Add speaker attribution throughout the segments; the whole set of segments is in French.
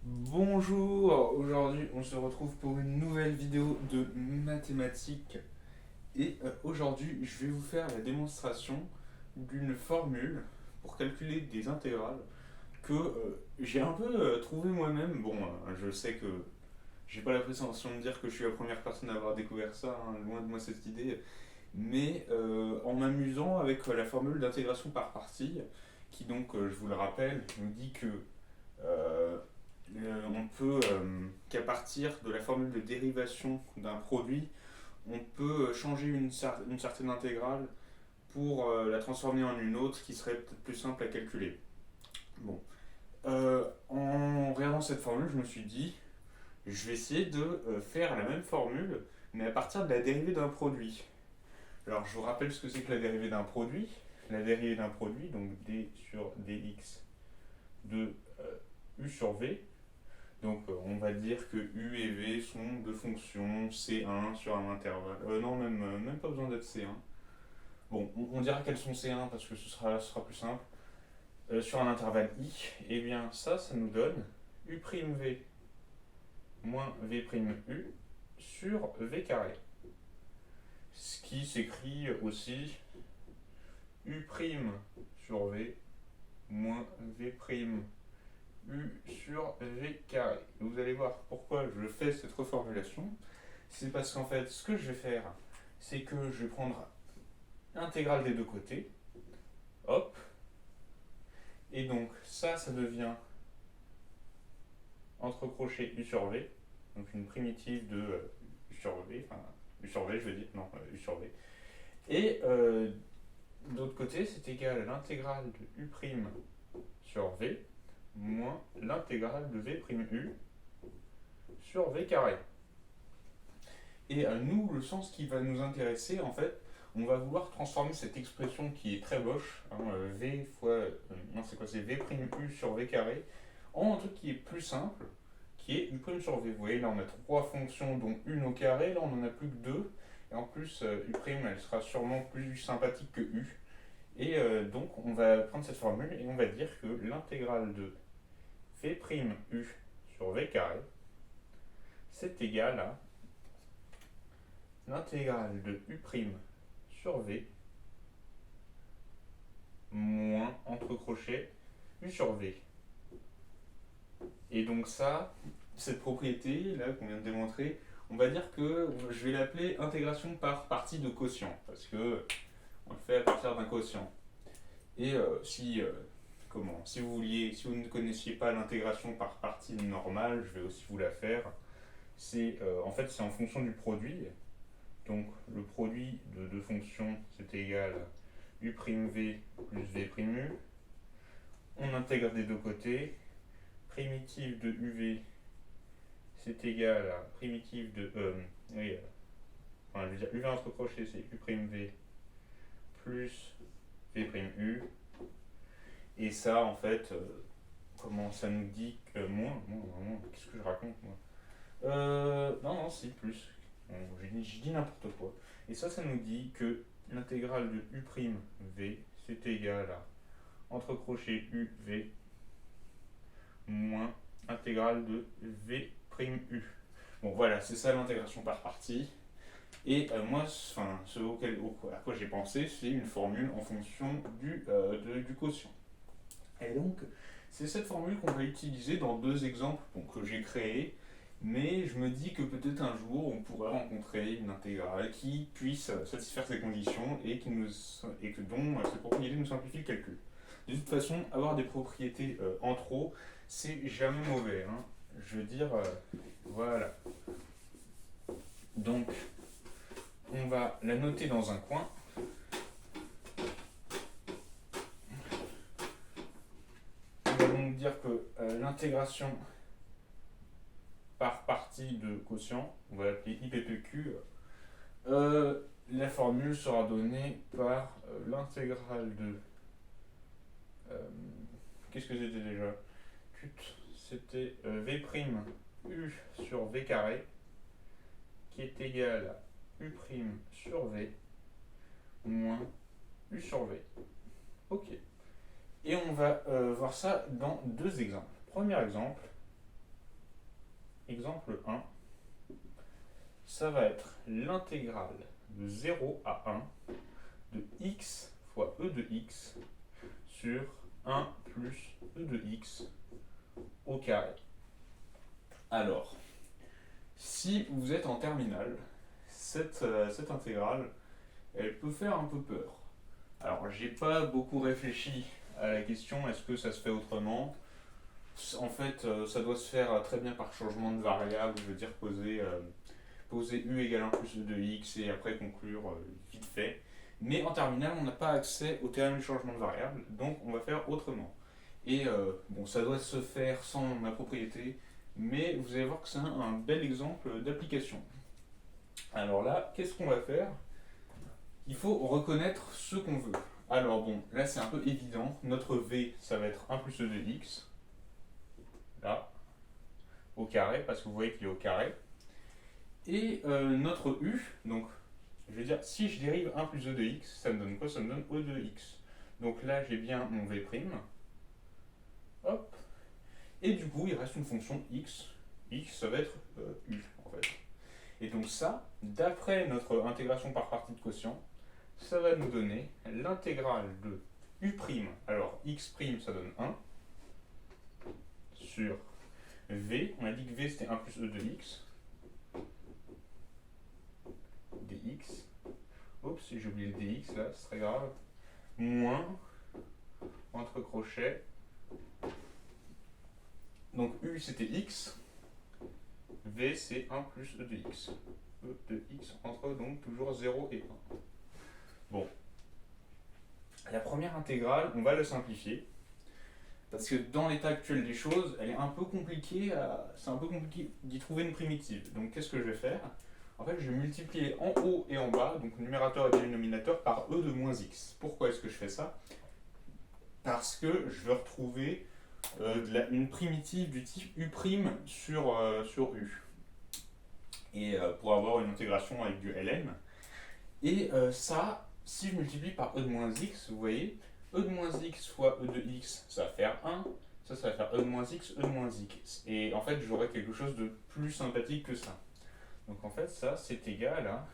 Speaker 1: Bonjour, aujourd'hui on se retrouve pour une nouvelle vidéo de mathématiques et aujourd'hui je vais vous faire la démonstration d'une formule pour calculer des intégrales que j'ai un peu trouvé moi-même. Bon, je sais que j'ai pas la prétention de dire que je suis la première personne à avoir découvert ça, hein, loin de moi cette idée, mais en m'amusant avec la formule d'intégration par partie qui donc, je vous le rappelle, nous dit que euh, on peut, qu'à partir de la formule de dérivation d'un produit, on peut changer une certaine intégrale pour la transformer en une autre qui serait peut-être plus simple à calculer. Bon. En regardant cette formule, je me suis dit, je vais essayer de faire la même formule, mais à partir de la dérivée d'un produit. Alors, je vous rappelle ce que c'est que la dérivée d'un produit. La dérivée d'un produit, donc d sur dx de u sur v. Donc on va dire que U et V sont deux fonctions C1 sur un intervalle. Non, même pas besoin d'être C1. Bon, on dira qu'elles sont C1 parce que ce sera plus simple. Sur un intervalle I, et bien ça nous donne U'V moins V'U sur V carré. Ce qui s'écrit aussi U' sur V moins V' U sur V carré. Vous allez voir pourquoi je fais cette reformulation. C'est parce qu'en fait, ce que je vais faire, c'est que je vais prendre l'intégrale des deux côtés. Hop. Et donc, ça devient entre crochets U sur V. Donc une primitive de U sur V. Enfin, U sur V, je veux dire. Non, U sur V. Et de l'autre côté, c'est égal à l'intégrale de U' sur V moins l'intégrale de V'U sur V carré. Et à nous, le sens qui va nous intéresser, en fait, on va vouloir transformer cette expression qui est très moche, hein, V fois. Non, c'est quoi? C'est V'U sur V carré, en un truc qui est plus simple, qui est U' sur V. Vous voyez, là, on a trois fonctions, dont une au carré, là, on n'en a plus que deux. Et en plus, U', elle sera sûrement plus sympathique que U. Et donc, on va prendre cette formule et on va dire que l'intégrale de V'U sur V carré, c'est égal à l'intégrale de U' sur V moins, entre crochets, U sur V. Et donc ça, cette propriété là qu'on vient de démontrer, on va dire que je vais l'appeler intégration par partie de quotient, parce que on le fait à partir d'un quotient. Et si vous ne connaissiez pas l'intégration par partie normale, je vais aussi vous la faire. En fait c'est en fonction du produit. Donc le produit de deux fonctions c'est égal à u'v plus v'u. On intègre des deux côtés. Primitive de uv c'est égal à primitive de oui, enfin, je veux dire uv entre crochets c'est u'v plus v'u. Et ça en fait comment ça nous dit que moins, qu'est-ce que je raconte moi? Non, si, plus. Bon, j'ai dit n'importe quoi. Et ça nous dit que l'intégrale de u'v, c'est égal à, entre crochets, uv moins intégrale de v'u. Bon, voilà, c'est ça l'intégration par partie. Et moi, à quoi j'ai pensé, c'est une formule en fonction du quotient. Et donc, c'est cette formule qu'on va utiliser dans deux exemples que j'ai créés, mais je me dis que peut-être un jour on pourrait rencontrer une intégrale qui puisse satisfaire ces conditions et dont cette propriété nous simplifie le calcul. De toute façon, avoir des propriétés en trop, c'est jamais mauvais, hein. Je veux dire, voilà. Donc, on va la noter dans un coin. On va donc dire que l'intégration par partie de quotient, on va l'appeler IPPQ. La formule sera donnée par l'intégrale de. Qu'est-ce que c'était déjà? C'était V'U sur V carré qui est égal à U' sur V moins U sur V. Ok. Et on va voir ça dans deux exemples. Premier exemple, exemple 1, ça va être l'intégrale de 0 à 1 de x fois e de x sur 1 plus e de x au carré. Alors, si vous êtes en terminale, cette intégrale, elle peut faire un peu peur. Alors, j'ai pas beaucoup réfléchi à la question, est-ce que ça se fait autrement? En fait, ça doit se faire très bien par changement de variable, je veux dire poser u égale 1 plus e de x et après conclure vite fait. Mais en terminale, on n'a pas accès au théorème du changement de variable, donc on va faire autrement. Et bon, ça doit se faire sans ma propriété, mais vous allez voir que c'est un bel exemple d'application. Alors là, qu'est-ce qu'on va faire? Il faut reconnaître ce qu'on veut. Alors bon, là c'est un peu évident, notre v, ça va être 1 plus e de x, là, au carré, parce que vous voyez qu'il est au carré. Et notre u, donc je veux dire, si je dérive 1 plus e de x, ça me donne quoi? Ça me donne e de x. Donc là j'ai bien mon v', hop, et du coup il reste une fonction x, x ça va être u en fait. Et donc ça, d'après notre intégration par partie de quotient, ça va nous donner l'intégrale de u', alors x' ça donne 1, sur v, on a dit que v c'était 1 plus e de x, dx, oups, j'ai oublié le dx là, c'est très grave, moins, entre crochets, donc u c'était x, v c'est 1 plus e de x, e de x entre donc toujours 0 et 1. Bon, la première intégrale, on va la simplifier, parce que dans l'état actuel des choses, elle est un peu compliquée, c'est un peu compliqué d'y trouver une primitive. Donc qu'est-ce que je vais faire? En fait, je vais multiplier en haut et en bas, donc numérateur et dénominateur, par e de moins x. Pourquoi est-ce que je fais ça? Parce que je veux retrouver une primitive du type u' sur u. Et pour avoir une intégration avec du ln. Et ça, si je multiplie par e de moins x, vous voyez, e de moins x fois e de x, ça va faire 1. Ça va faire e de moins x, e de moins x. Et en fait, j'aurai quelque chose de plus sympathique que ça. Donc en fait, ça, c'est égal à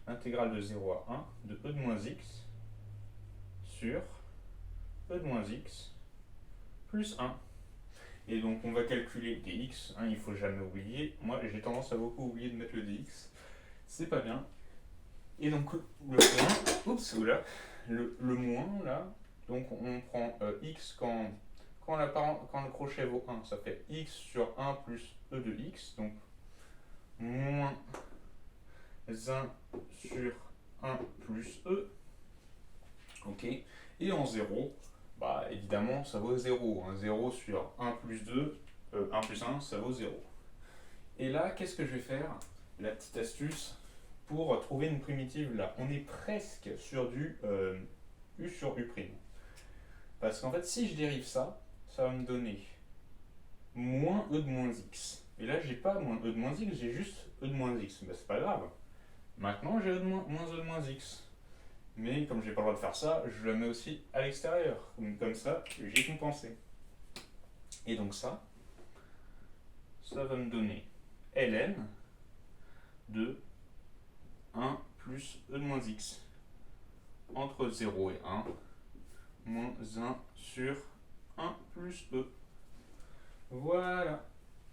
Speaker 1: l'intégrale de 0 à 1 de e de moins x sur e de moins x plus 1. Et donc on va calculer dx, hein, il ne faut jamais oublier. Moi, j'ai tendance à beaucoup oublier de mettre le dx. C'est pas bien. Et donc le moins, oups, oula, le moins là, donc on prend x quand le crochet vaut 1, ça fait x sur 1 plus e de x, donc moins 1 sur 1 plus e, ok, et en 0, bah évidemment ça vaut 0, hein. 0 sur 1 plus 2, 1 plus 1, ça vaut 0. Et là, qu'est-ce que je vais faire? La petite astuce, pour trouver une primitive là, on est presque sur du u sur u'. Parce qu'en fait, si je dérive ça, ça va me donner moins e de moins x. Et là, j'ai pas moins e de moins x, j'ai juste e de moins x. Ben, c'est pas grave. Maintenant, j'ai moins e de moins x. Mais comme j'ai pas le droit de faire ça, je le mets aussi à l'extérieur. Donc comme ça, j'ai compensé. Et donc ça va me donner ln de 1 plus e de moins x entre 0 et 1 moins 1 sur 1 plus e. Voilà.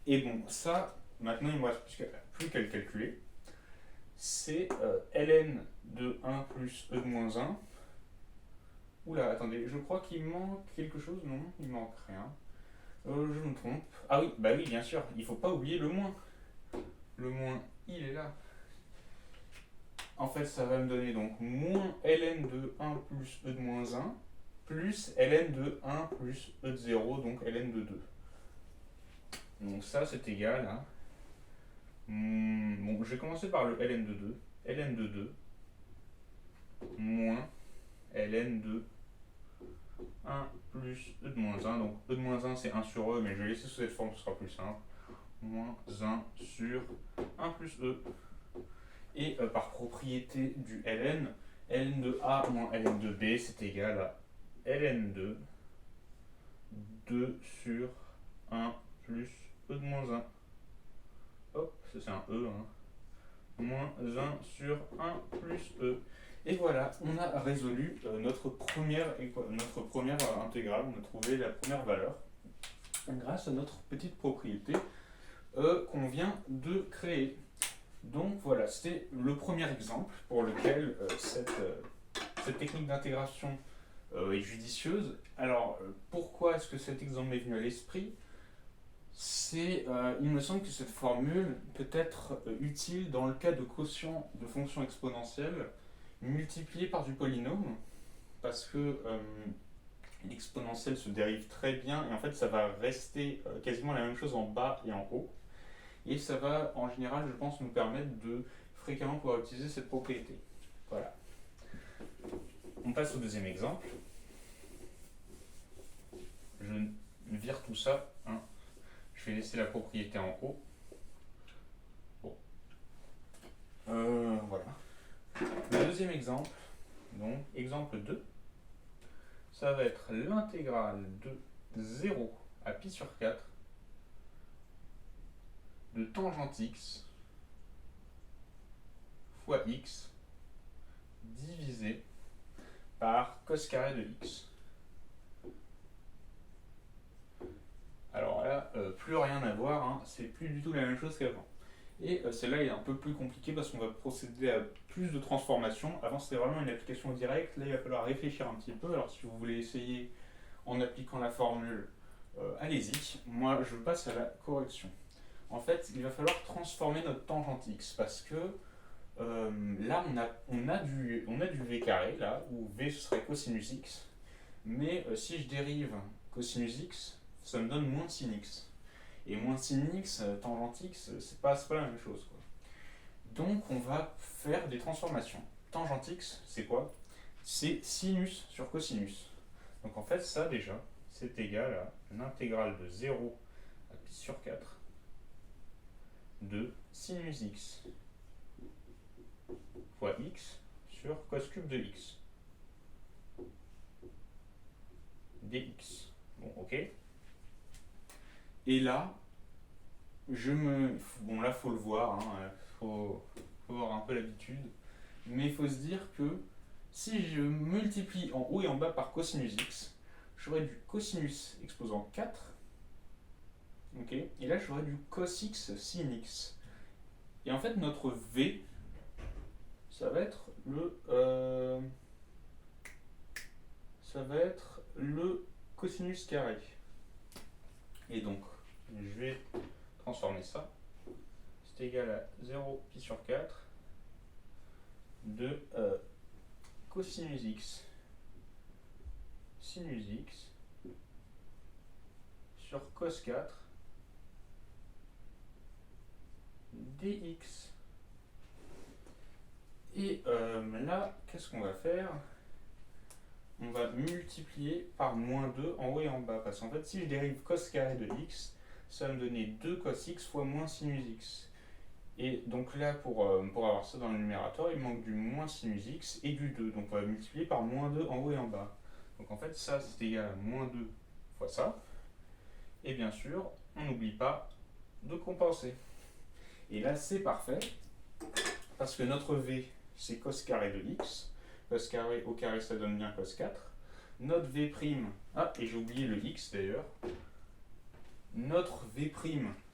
Speaker 1: Et bon, ça, maintenant il ne me reste plus qu'à le calculer. C'est ln de 1 plus e de moins 1. Oula, attendez, je crois qu'il manque quelque chose. Non, il manque rien. Je me trompe. Ah oui, bah oui, bien sûr, il ne faut pas oublier le moins. Le moins, il est là. En fait, ça va me donner donc moins ln de 1 plus e de moins 1 plus ln de 1 plus e de 0, donc ln de 2. Donc ça, c'est égal à... bon, je vais commencer par le ln de 2. ln de 2 moins ln de 1 plus e de moins 1. Donc e de moins 1, c'est 1 sur e, mais je vais laisser sous cette forme, ce sera plus simple. Moins 1 sur 1 plus e. Et par propriété du ln, ln de a moins ln de b, c'est égal à ln de 2 sur 1 plus e de moins 1. hop, ça c'est un E, hein. Moins 1 sur 1 plus E. Et voilà, on a résolu notre première intégrale, on a trouvé la première valeur grâce à notre petite propriété qu'on vient de créer. Donc voilà, c'était le premier exemple pour lequel cette technique d'intégration est judicieuse. Alors pourquoi est-ce que cet exemple m'est venu à l'esprit? Il me semble que cette formule peut être utile dans le cas de quotient de fonctions exponentielles multipliées par du polynôme, parce que l'exponentielle se dérive très bien, et en fait ça va rester quasiment la même chose en bas et en haut, et ça va en général, je pense, nous permettre de fréquemment pouvoir utiliser cette propriété. Voilà. On passe au deuxième exemple. Je vire tout ça, hein. Je vais laisser la propriété en haut. Bon. Voilà. Le deuxième exemple, donc exemple 2, ça va être l'intégrale de 0 à pi sur 4 de tangente x fois x divisé par cos carré de x. Alors là, plus rien à voir, hein, c'est plus du tout la même chose qu'avant. Et celle-là est un peu plus compliquée parce qu'on va procéder à plus de transformations. Avant c'était vraiment une application directe, là il va falloir réfléchir un petit peu. Alors si vous voulez essayer en appliquant la formule, allez-y. Moi je passe à la correction. En fait, il va falloir transformer notre tangente x parce que là on a du v carré, là, où v ce serait cosinus x. Mais si je dérive cosinus x, ça me donne moins sin x. Et moins sin x, tangente x, c'est pas la même chose, quoi. Donc on va faire des transformations. Tangente x, c'est quoi? C'est sinus sur cosinus. Donc en fait, ça déjà, c'est égal à l'intégrale de 0 à pi sur 4 de sinus x fois x sur cos cube de x dx. Bon, ok. Et là, bon, là, faut le voir, hein, faut avoir un peu l'habitude. Mais il faut se dire que si je multiplie en haut et en bas par cosinus x, j'aurai du cosinus exposant 4. Ok. Et là, j'aurai du cos x sin x. Et en fait, notre v, ça va être le cosinus carré. Et donc, je vais transformer ça. C'est égal à 0 pi sur 4 de cosinus x sinus x sur cos 4 dx. Et là, qu'est-ce qu'on va faire? On va multiplier par moins 2 en haut et en bas. Parce qu'en fait, si je dérive cos carré de x, ça va me donner 2 cos x fois moins sinus x. Et donc là, pour avoir ça dans le numérateur, il manque du moins sinus x et du 2. Donc on va multiplier par moins 2 en haut et en bas. Donc en fait, ça, c'est égal à moins 2 fois ça. Et bien sûr, on n'oublie pas de compenser. Et là, c'est parfait. Parce que notre v, c'est cos carré de x. Cos carré au carré, ça donne bien cos 4. Notre v', ah, et j'ai oublié le x d'ailleurs. Notre v',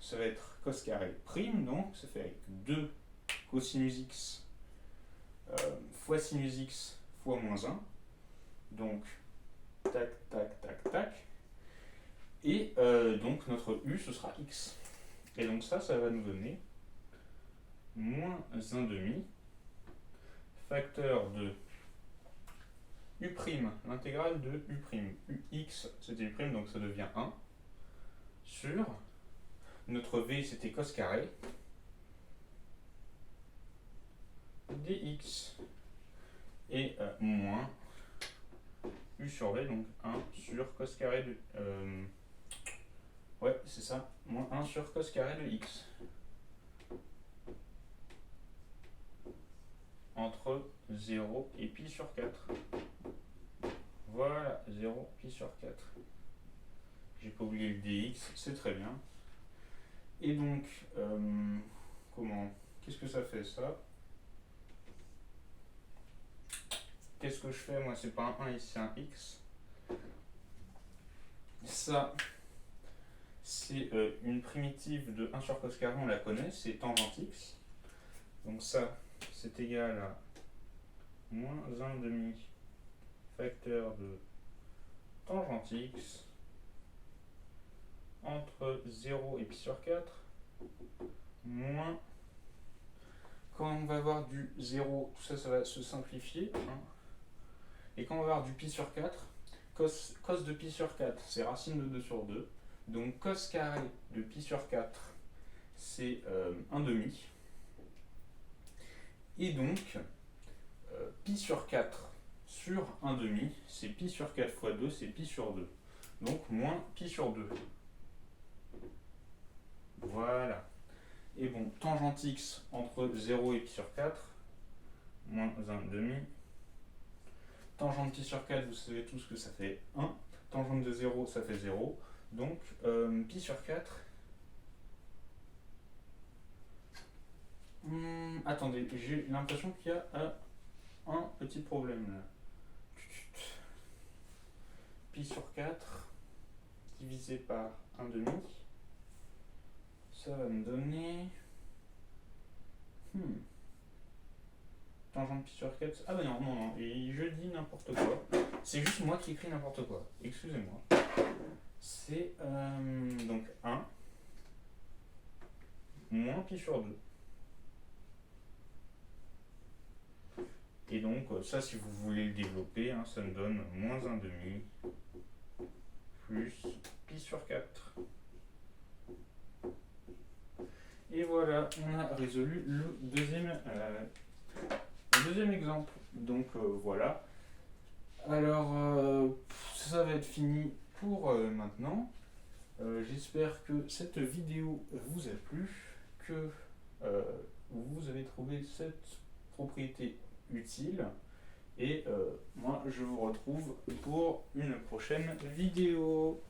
Speaker 1: ça va être cos carré prime, donc ça fait avec 2 cosinus x fois sinus x fois moins 1. Donc, tac, tac, tac, tac. Et donc notre u, ce sera x. Et donc ça va nous donner moins 1 demi facteur de u', l'intégrale de u'. Ux, c'était u', donc ça devient 1, sur notre v, c'était cos carré, dx, et moins u sur v, donc 1 sur cos carré de... ouais, c'est ça, moins 1 sur cos carré de x. Entre 0 et pi sur 4. Voilà, 0 pi sur 4. J'ai pas oublié le dx, c'est très bien. Et donc, qu'est-ce que ça fait ça? Qu'est-ce que je fais? Moi, c'est pas un 1 ici, c'est un x. Ça, c'est une primitive de 1 sur cos carré, on la connaît, c'est tangente x. Donc ça, c'est égal à moins 1 demi facteur de tangente x entre 0 et pi sur 4 moins, quand on va avoir du 0, tout ça, ça va se simplifier, hein. Et quand on va avoir du pi sur 4, cos de pi sur 4, c'est racine de 2 sur 2. Donc cos carré de pi sur 4, c'est 1 demi. Et donc, pi sur 4 sur 1 demi, c'est pi sur 4 fois 2, c'est pi sur 2. Donc moins pi sur 2. Voilà. Et bon, tangente x entre 0 et pi sur 4, moins 1 demi. Tangente pi sur 4, vous savez tous que ça fait 1. Tangente de 0, ça fait 0. Donc, pi sur 4. Attendez, j'ai l'impression qu'il y a un petit problème là. Pi sur 4 divisé par 1 demi. Ça va me donner. Tangente pi sur 4. Ah bah non, et je dis n'importe quoi. C'est juste moi qui écris n'importe quoi. Excusez-moi. C'est donc 1 moins pi sur 2. Et donc ça, si vous voulez le développer, hein, ça me donne moins 1 demi plus pi sur 4. Et voilà, on a résolu le deuxième exemple. Donc voilà. Alors, ça va être fini pour maintenant. J'espère que cette vidéo vous a plu, que vous avez trouvé cette propriété utile. Et moi, je vous retrouve pour une prochaine vidéo.